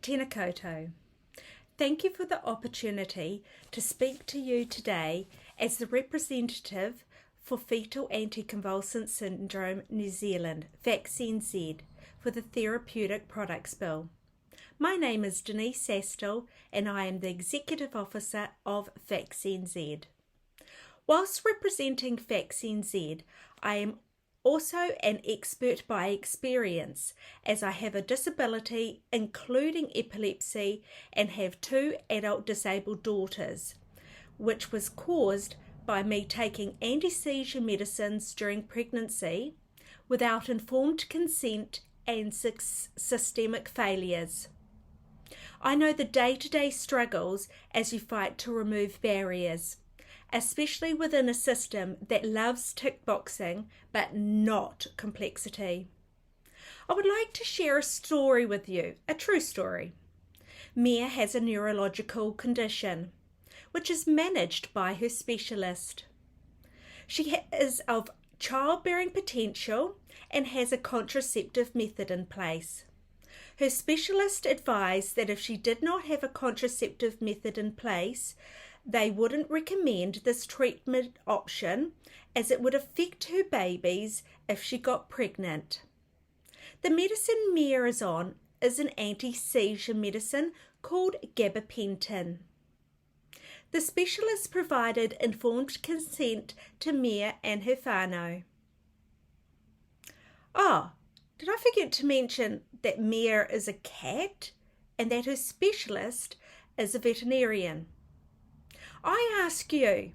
Tēnā koutou. Thank you for the opportunity to speak to you today as the representative for Fetal Anticonvulsant Syndrome New Zealand, FACSNZ, for the Therapeutic Products Bill. My name is Denise and I am the Executive Officer of FACSNZ. Whilst representing FACSNZ, I am also an expert by experience, as I have a disability including epilepsy and have 2 adult disabled daughters, which was caused by me taking anti-seizure medicines during pregnancy without informed consent and systemic failures. I know the day-to-day struggles as you fight to remove barriers, especially within a system that loves tick boxing but not complexity. I would like to share a story with you, a true story. Mia has a neurological condition, which is managed by her specialist. She is of childbearing potential and has a contraceptive method in place. Her specialist advised that if she did not have a contraceptive method in place, they wouldn't recommend this treatment option as it would affect her babies if she got pregnant. The medicine Mia is on is an anti-seizure medicine called gabapentin. The specialist provided informed consent to Mia and her whānau. Oh, did I forget to mention that Mia is a cat and that her specialist is a veterinarian? I ask you,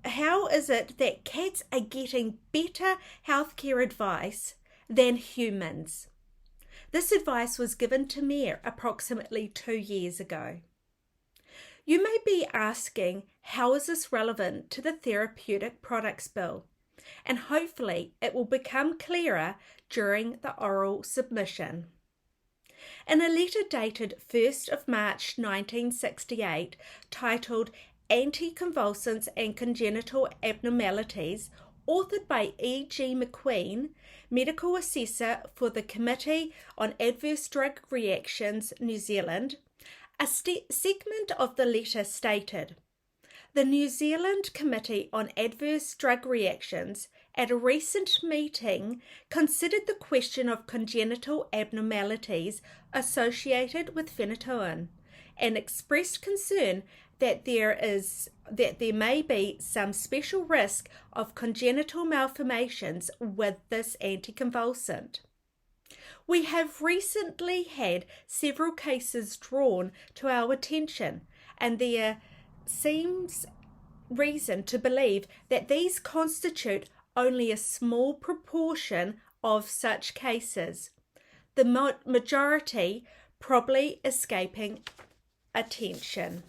how is it that cats are getting better healthcare advice than humans? This advice was given to Mia approximately 2 years ago. You may be asking, how is this relevant to the Therapeutic Products Bill? And hopefully it will become clearer during the oral submission. In a letter dated 1st of March 1968, titled Anticonvulsants and Congenital Abnormalities, authored by E.G. McQueen, Medical Assessor for the Committee on Adverse Drug Reactions, New Zealand, a segment of the letter stated, "The New Zealand Committee on Adverse Drug Reactions at a recent meeting considered the question of congenital abnormalities associated with phenytoin and expressed concern that there may be some special risk of congenital malformations with this anticonvulsant. We have recently had several cases drawn to our attention, and there seems reason to believe that these constitute only a small proportion of such cases, the majority probably escaping attention."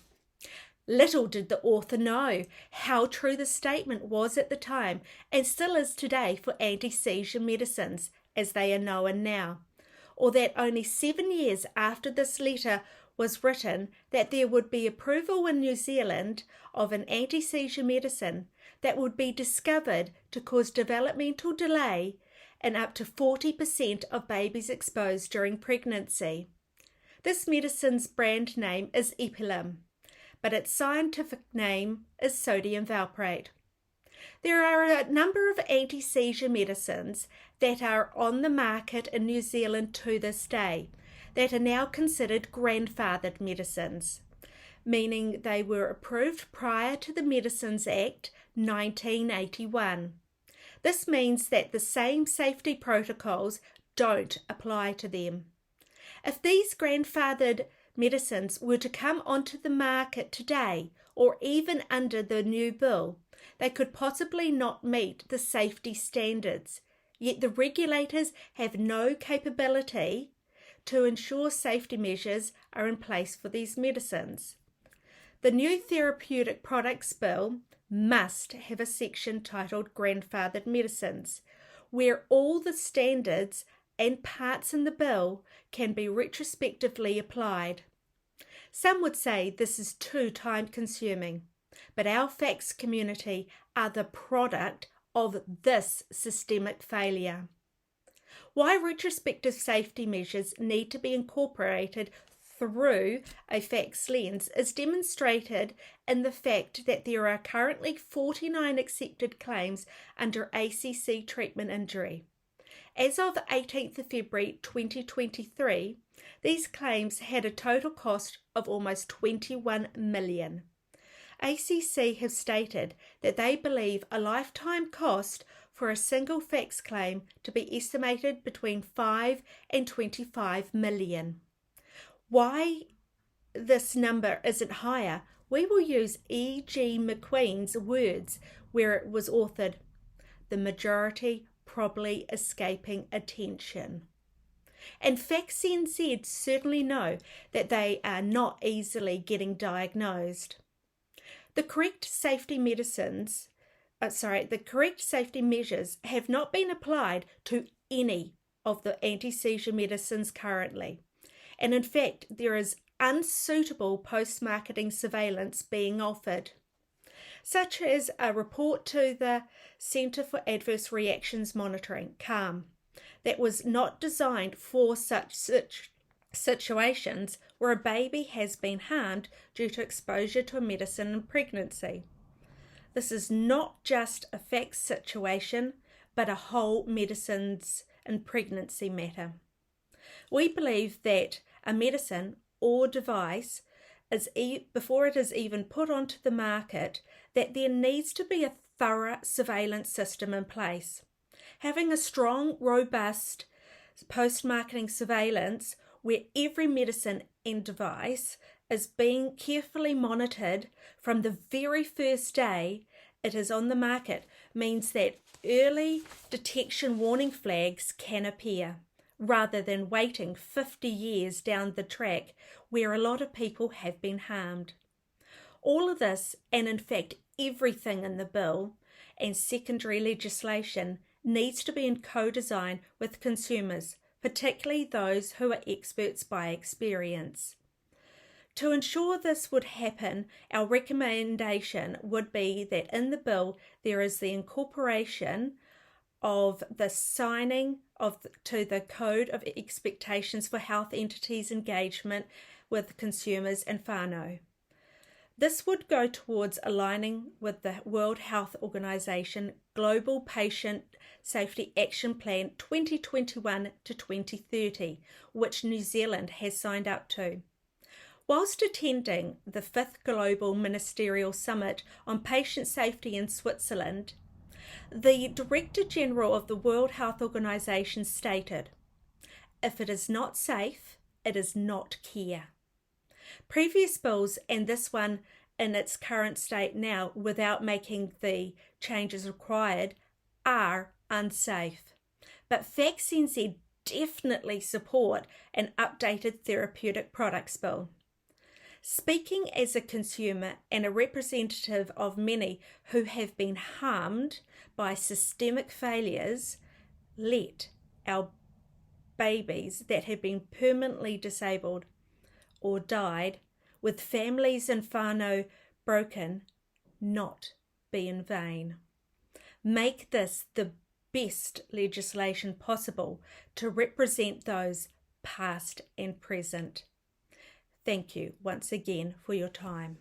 Little did the author know how true the statement was at the time and still is today for anti-seizure medicines as they are known now, or that only 7 years after this letter was written that there would be approval in New Zealand of an anti-seizure medicine that would be discovered to cause developmental delay in up to 40% of babies exposed during pregnancy. This medicine's brand name is Epilim, but its scientific name is sodium valproate. There are a number of anti-seizure medicines that are on the market in New Zealand to this day that are now considered grandfathered medicines, meaning they were approved prior to the Medicines Act 1981. This means that the same safety protocols don't apply to them. If these grandfathered medicines were to come onto the market today, or even under the new bill, they could possibly not meet the safety standards, yet the regulators have no capability to ensure safety measures are in place for these medicines. The new Therapeutic Products Bill must have a section titled Grandfathered Medicines, where all the standards and parts in the bill can be retrospectively applied. Some would say this is too time-consuming, but our FACS community are the product of this systemic failure. Why retrospective safety measures need to be incorporated through a FACSNZ is demonstrated in the fact that there are currently 49 accepted claims under ACC treatment injury. As of 18th of February 2023, these claims had a total cost of almost 21 million. ACC have stated that they believe a lifetime cost for a single FACS claim to be estimated between 5 and 25 million. Why this number isn't higher, we will use E.G. McQueen's words where it was authored, the majority probably escaping attention. And FACSNZ certainly know that they are not easily getting diagnosed. The correct safety measures have not been applied to any of the anti-seizure medicines currently. And in fact, there is unsuitable post-marketing surveillance being offered, such as a report to the Centre for Adverse Reactions Monitoring, CARM, that was not designed for such situations where a baby has been harmed due to exposure to a medicine in pregnancy. This is not just a FACS situation, but a whole medicines in pregnancy matter. We believe that a medicine or device before it is even put onto the market, that there needs to be a thorough surveillance system in place. Having a strong, robust post-marketing surveillance where every medicine and device is being carefully monitored from the very first day it is on the market means that early detection warning flags can appear, rather than waiting 50 years down the track where a lot of people have been harmed. All of this, and in fact everything in the bill and secondary legislation, needs to be in co-design with consumers, particularly those who are experts by experience. To ensure this would happen, our recommendation would be that in the bill there is the incorporation of the signing to the Code of Expectations for Health Entities' Engagement with Consumers and whānau. This would go towards aligning with the World Health Organization Global Patient Safety Action Plan 2021 to 2030, which New Zealand has signed up to. Whilst attending the 5th Global Ministerial Summit on Patient Safety in Switzerland, the Director General of the World Health Organization stated, "If it is not safe, it is not care." Previous bills, and this one in its current state now without making the changes required, are unsafe. But FACSNZ definitely support an updated Therapeutic Products Bill. Speaking as a consumer and a representative of many who have been harmed by systemic failures, let our babies that have been permanently disabled or died with families and whānau broken not be in vain. Make this the best legislation possible to represent those past and present. Thank you once again for your time.